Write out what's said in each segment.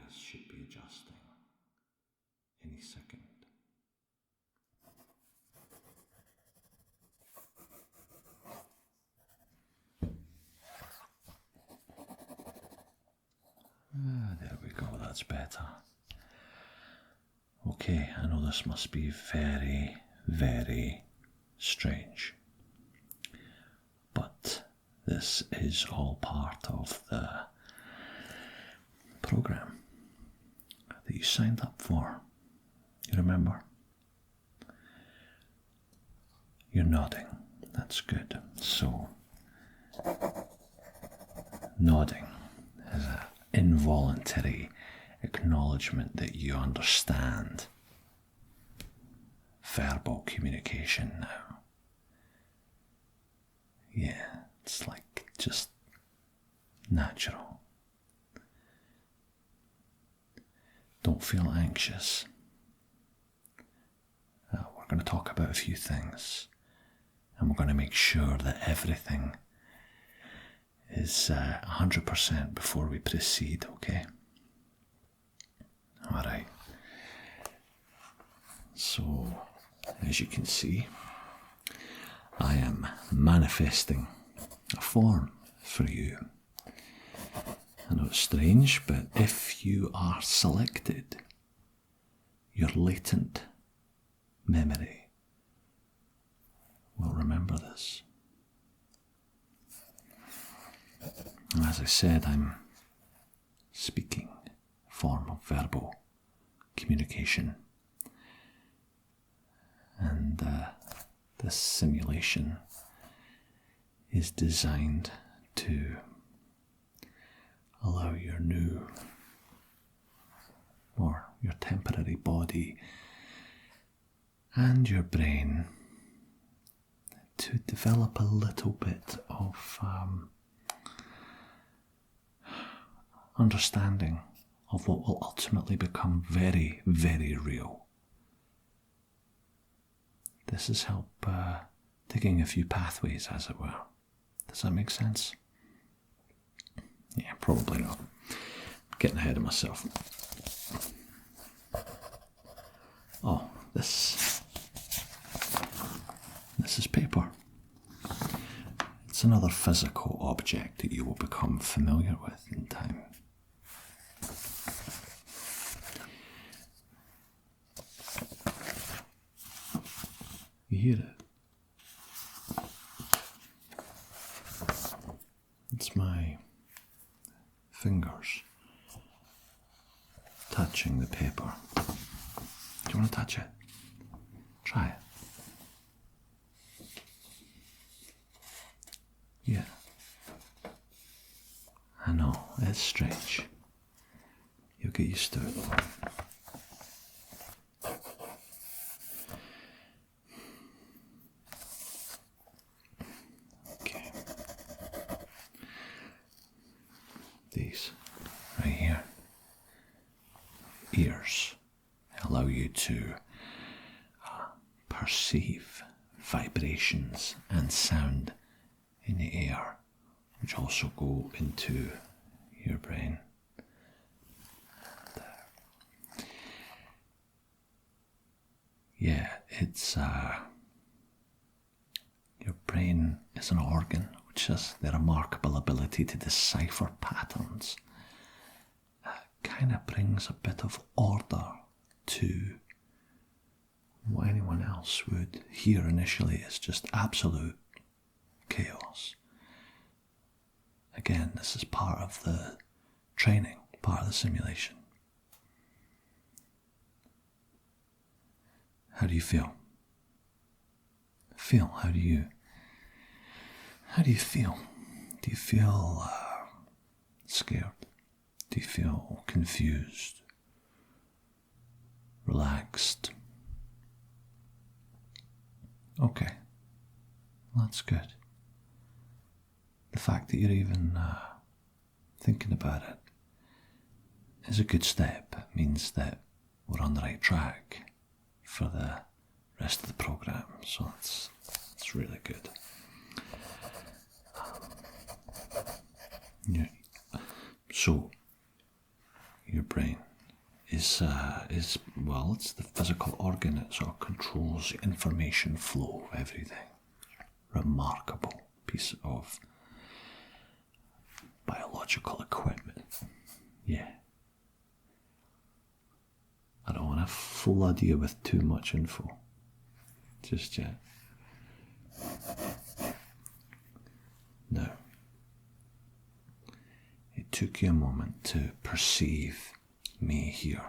eyes should be adjusting any second. There we go, that's better. Okay, I know this must be very, very strange, but this is all part of the program that you signed up for. You remember? You're nodding. That's good. So, nodding is an involuntary acknowledgement that you understand verbal communication now. Yeah, it's like just natural. Don't feel anxious. We're going to talk about a few things, and we're going to make sure that everything is 100% before we proceed, okay? Alright. So, as you can see, I am manifesting a form for you. I know it's strange, but if you are selected, your latent memory will remember this. And as I said, I'm speaking a form of verbal communication. And this simulation is designed to allow your new or your temporary body and your brain to develop a little bit of understanding of what will ultimately become very, very real. This is help digging a few pathways, as it were. Does that make sense? Yeah, probably not. Getting ahead of myself. Oh, this is paper. It's another physical object that you will become familiar with in time. You hear it? It's my fingers touching the paper. Do you want to touch it? Try it. Yeah. I know, it's strange. You'll get used to it. Okay. These right here. Ears allow you to perceive vibrations and sound in the air, which also go into your brain. Yeah, it's your brain is an organ which has the remarkable ability to decipher patterns. Kind of brings a bit of order to what anyone else would hear initially as just absolute chaos. Again, this is part of the training, part of the simulation. How do you feel? How do you feel? Do you feel scared? Do you feel confused? Relaxed? Okay, that's good. The fact that you're even thinking about it is a good step. It means that we're on the right track for the rest of the program, so it's really good. Yeah. So your brain is well, it's the physical organ that sort of controls the information flow of everything. Remarkable piece of biological equipment. Yeah. I don't want to flood you with too much info just yet. Now, it took you a moment to perceive me here.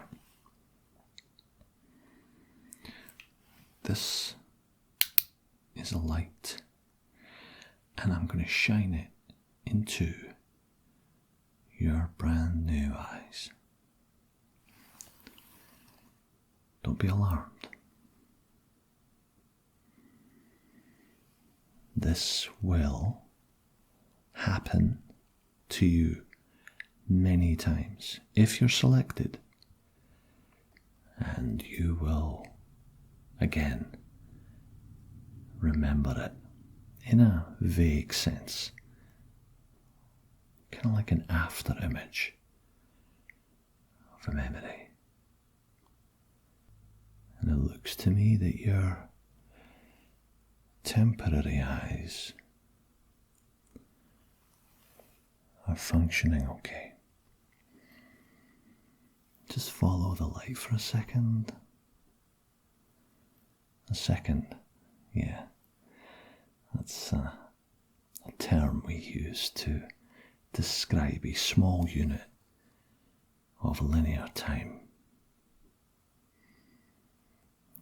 This is a light, and I'm going to shine it into your brand new eyes. Don't be alarmed. This will happen to you many times if you're selected, and you will again remember it in a vague sense, kind of like an after image of a memory. And it looks to me that your temporary eyes are functioning okay. Just follow the light for a second. A second, yeah. That's a term we use to describe a small unit of linear time.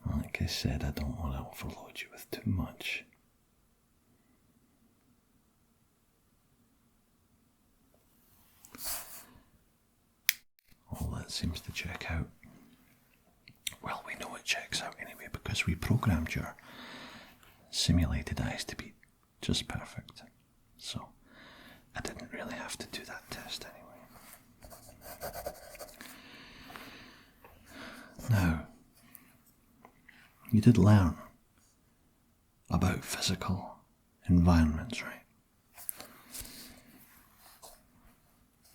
Like I said, I don't want to overload you with too much. All that seems to check out. Well, we know it checks out anyway because we programmed your simulated eyes to be just perfect. So I didn't really have to do that test anyway. Now, you did learn about physical environments, right?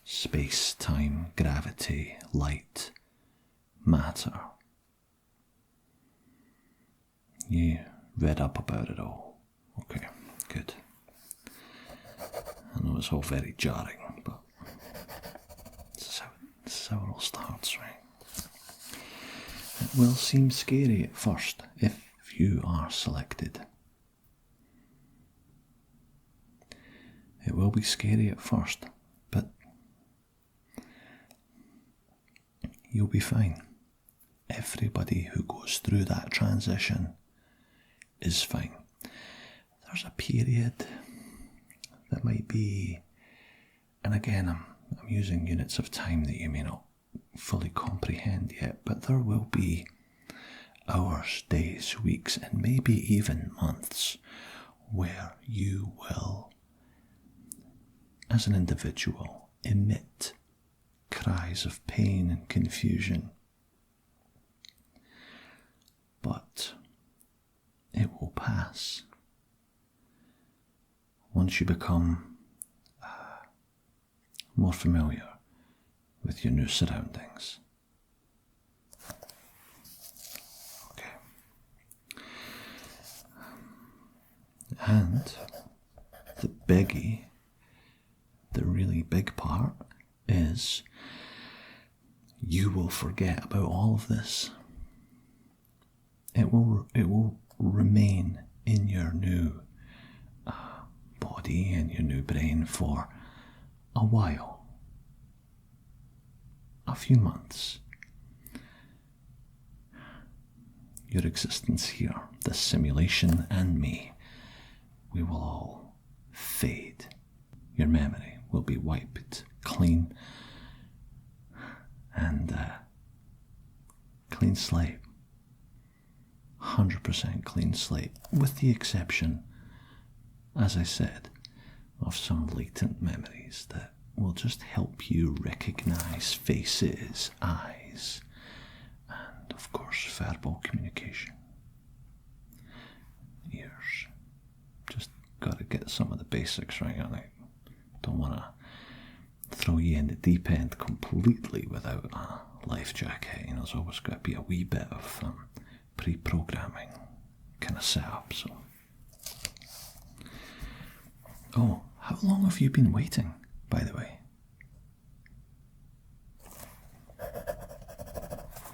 Space, time, gravity, light, matter. You read up about it all. Okay, good. I know it's all very jarring, but this is how it all starts, right? It will seem scary at first if you are selected. It will be scary at first, but you'll be fine. Everybody who goes through that transition is fine. There's a period that might be, and again, I'm using units of time that you may not fully comprehend yet, but there will be hours, days, weeks, and maybe even months where you will, as an individual, emit cries of pain and confusion. But it will pass once you become more familiar with your new surroundings. Okay. And the biggie, the really big part, is you will forget about all of this. It will remain in your new body and your new brain for a while. A few months. Your existence here, this simulation and me, we will all fade. Your memory will be wiped clean and clean slate. 100% clean slate, with the exception, as I said, of some latent memories that will just help you recognize faces, eyes, and of course verbal communication. Ears. Just gotta get some of the basics right. I don't want to throw you in the deep end completely without a life jacket. There's always got to be a wee bit of pre-programming kind of setup. So, oh, how long have you been waiting, by the way?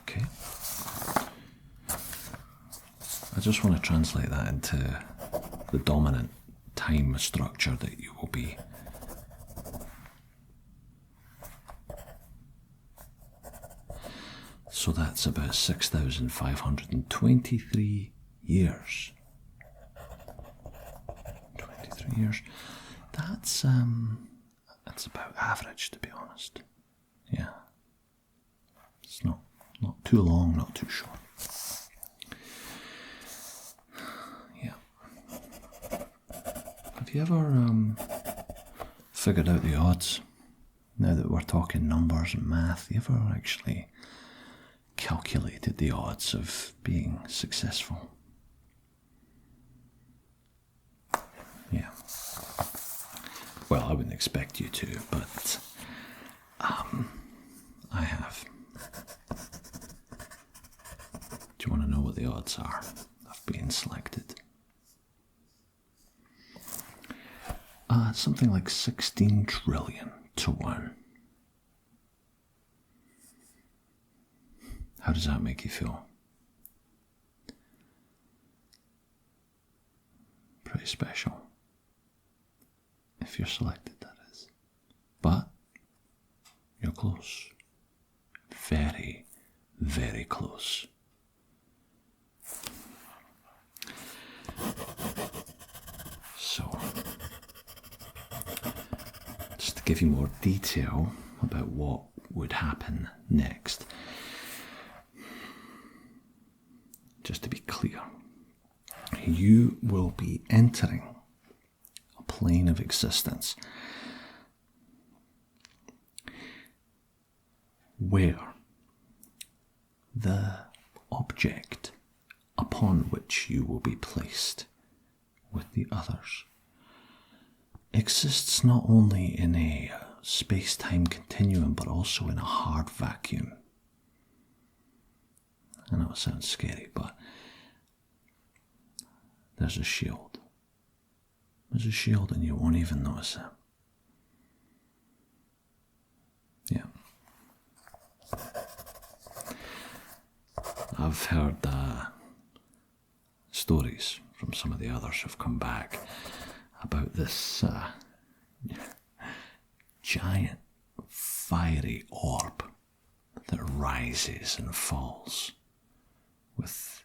Okay. I just want to translate that into the dominant time structure that you will be. So that's about 6,523 years. 23 years. That's about average, to be honest. Yeah. It's not too long, not too short. Yeah. Have you ever figured out the odds? Now that we're talking numbers and math, you ever actually calculated the odds of being successful? Yeah. Well, I wouldn't expect you to, but I have. Do you want to know what the odds are of being selected? Something like 16 trillion to 1. How does that make you feel? Pretty special. If you're selected, that is. But you're close. Very, very close. So, just to give you more detail about what would happen next, just to be clear, you will be entering a plane of existence where the object upon which you will be placed with the others exists not only in a space-time continuum but also in a hard vacuum. I know it sounds scary, but there's a shield. There's a shield and you won't even notice it. Yeah. I've heard stories from some of the others who've come back about this giant fiery orb that rises and falls with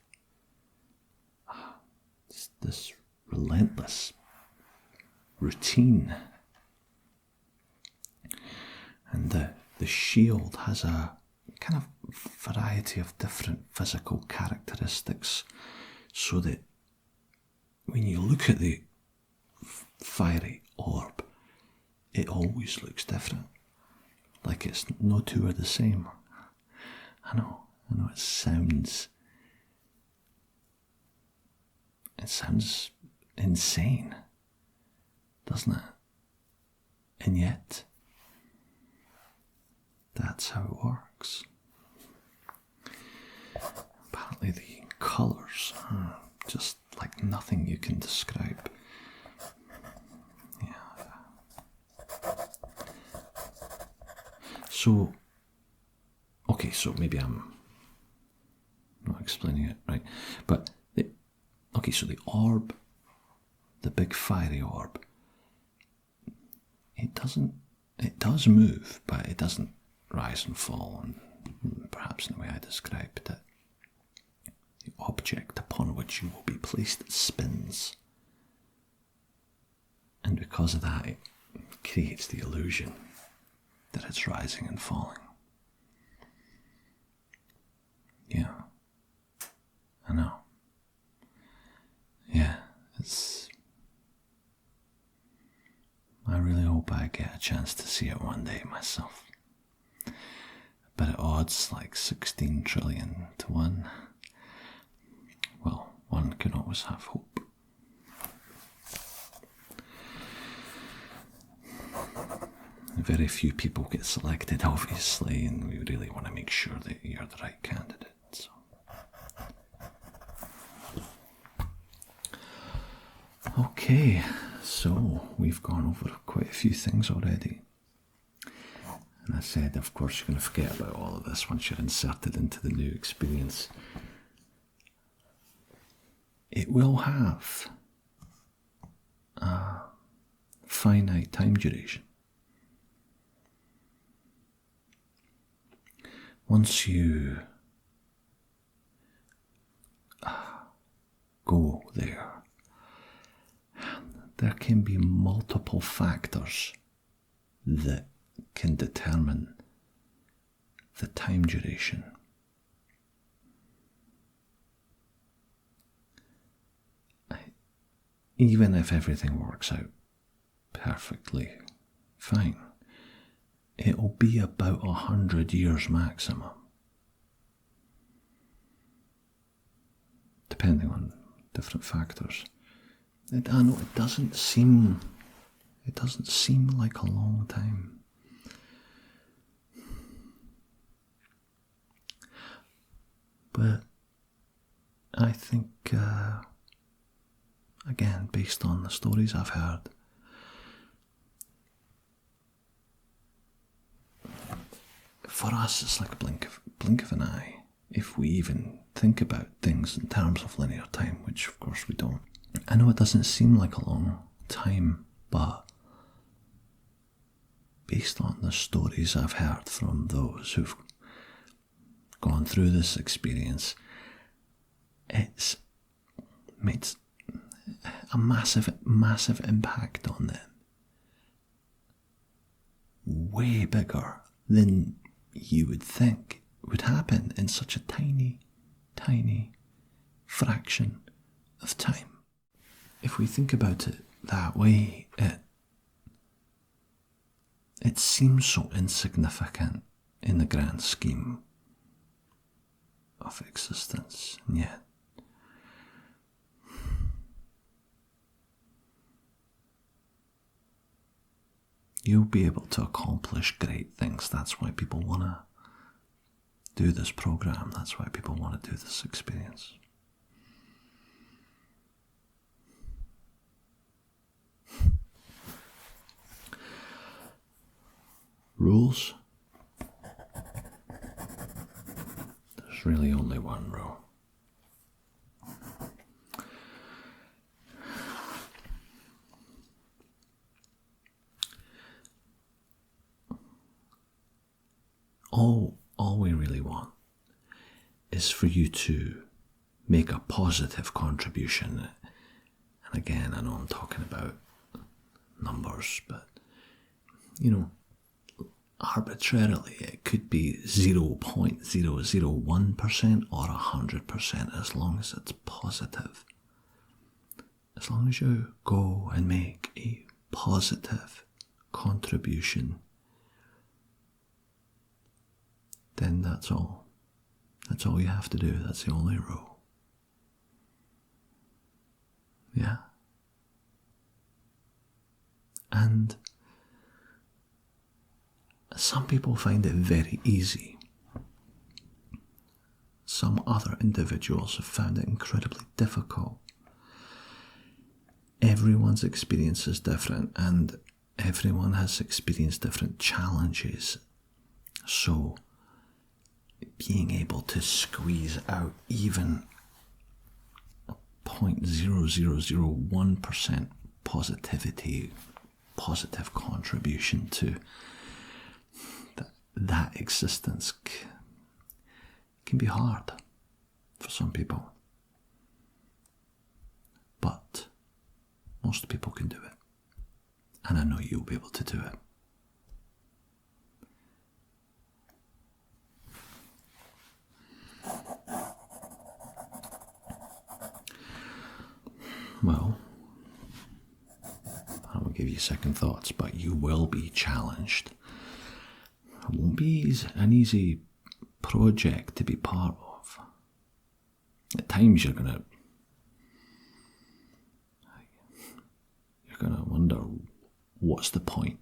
this relentless routine. And the shield has a kind of variety of different physical characteristics, so that when you look at the fiery orb, it always looks different. Like it's no two are the same. I know it sounds insane, doesn't it? And yet, that's how it works. Apparently the colours are just like nothing you can describe. Yeah. So, okay, so maybe I'm not explaining it right, but so the orb, the big fiery orb, it does move, but it doesn't rise and fall, and perhaps in the way I described it, the object upon which you will be placed spins, and because of that it creates the illusion that it's rising and falling. Yeah, I know. Yeah, I really hope I get a chance to see it one day myself. But at odds like 16 trillion to 1, well, one can always have hope. Very few people get selected, obviously, and we really want to make sure that you're the right candidate. So. Okay, so we've gone over quite a few things already. And I said, of course, you're going to forget about all of this once you're inserted into the new experience. It will have a finite time duration. Once you go there, there can be multiple factors that can determine the time duration. Even if everything works out perfectly fine, it'll be about 100 years maximum, depending on different factors. I know it doesn't seem like a long time. But I think, again, based on the stories I've heard, for us it's like a blink of an eye, if we even think about things in terms of linear time, which of course we don't. I know it doesn't seem like a long time, but based on the stories I've heard from those who've gone through this experience, it's made a massive impact on them. Way bigger than you would think would happen in such a tiny fraction of time. If we think about it that way, it seems so insignificant in the grand scheme of existence, and yet you'll be able to accomplish great things. That's why people want to do this program. That's why people want to do this experience. Rules? There's really only one rule. All we really want is for you to make a positive contribution. And again, I know I'm talking about numbers, but arbitrarily it could be 0.001% or 100%, as long as it's positive. As long as you go and make a positive contribution, then that's all. That's all you have to do. That's the only rule. Yeah? And some people find it very easy. Some other individuals have found it incredibly difficult. Everyone's experience is different, and everyone has experienced different challenges. So, being able to squeeze out even 0.0001% positive contribution to that existence can be hard for some people. But most people can do it. And I know you'll be able to do it. Well, I will give you second thoughts, but you will be challenged. It won't be an easy project to be part of. At times you're gonna wonder, what's the point?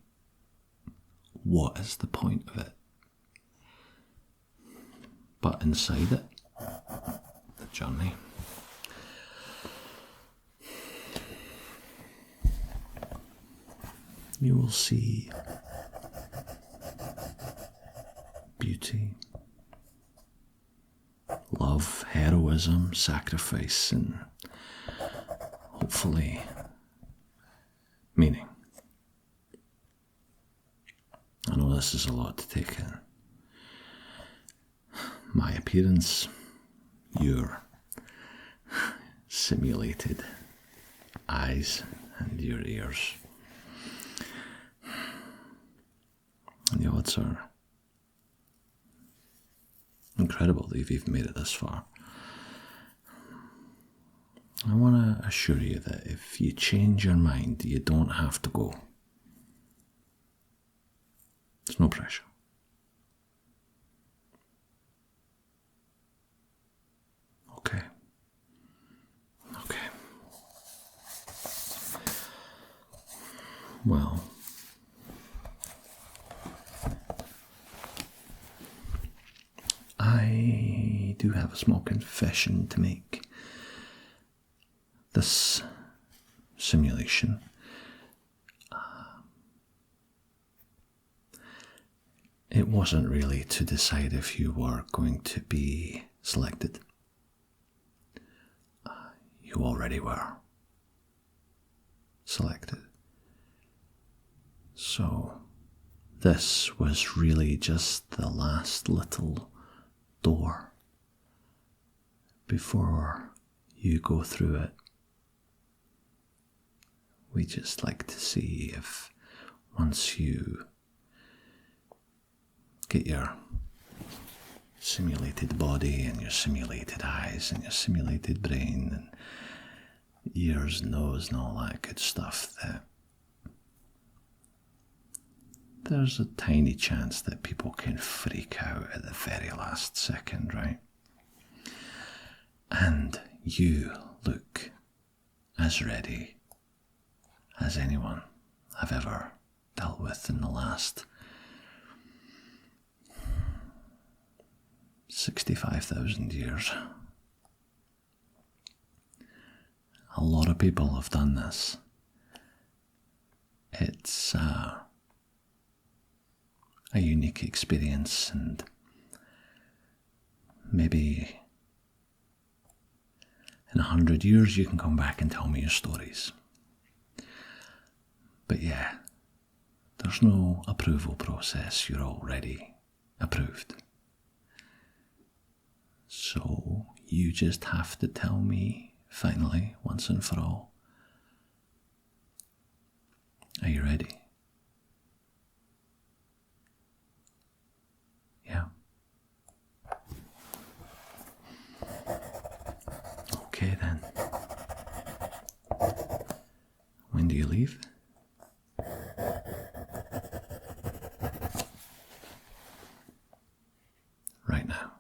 what is the point of it? But inside it, the journey, you will see beauty, love, heroism, sacrifice, and hopefully meaning. I know this is a lot to take in. My appearance, your simulated eyes and your ears. And the odds are incredible that you've even made it this far. I want to assure you that if you change your mind, you don't have to go. There's no pressure. Okay. Well, I do have a small confession to make. This simulation it wasn't really to decide if you were going to be selected. You already were selected. So this was really just the last little door before you go through it. We just like to see if once you get your simulated body and your simulated eyes and your simulated brain and ears, nose and all that good stuff, that there's a tiny chance that people can freak out at the very last second, right? And you look as ready as anyone I've ever dealt with in the last 65,000 years. A lot of people have done this. It's a unique experience, and maybe in 100 years you can come back and tell me your stories. But yeah, there's no approval process. You're already approved. So you just have to tell me, finally, once and for all, are you ready? Yeah. Okay then. When do you leave? Right now.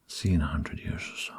See you in 100 years or so.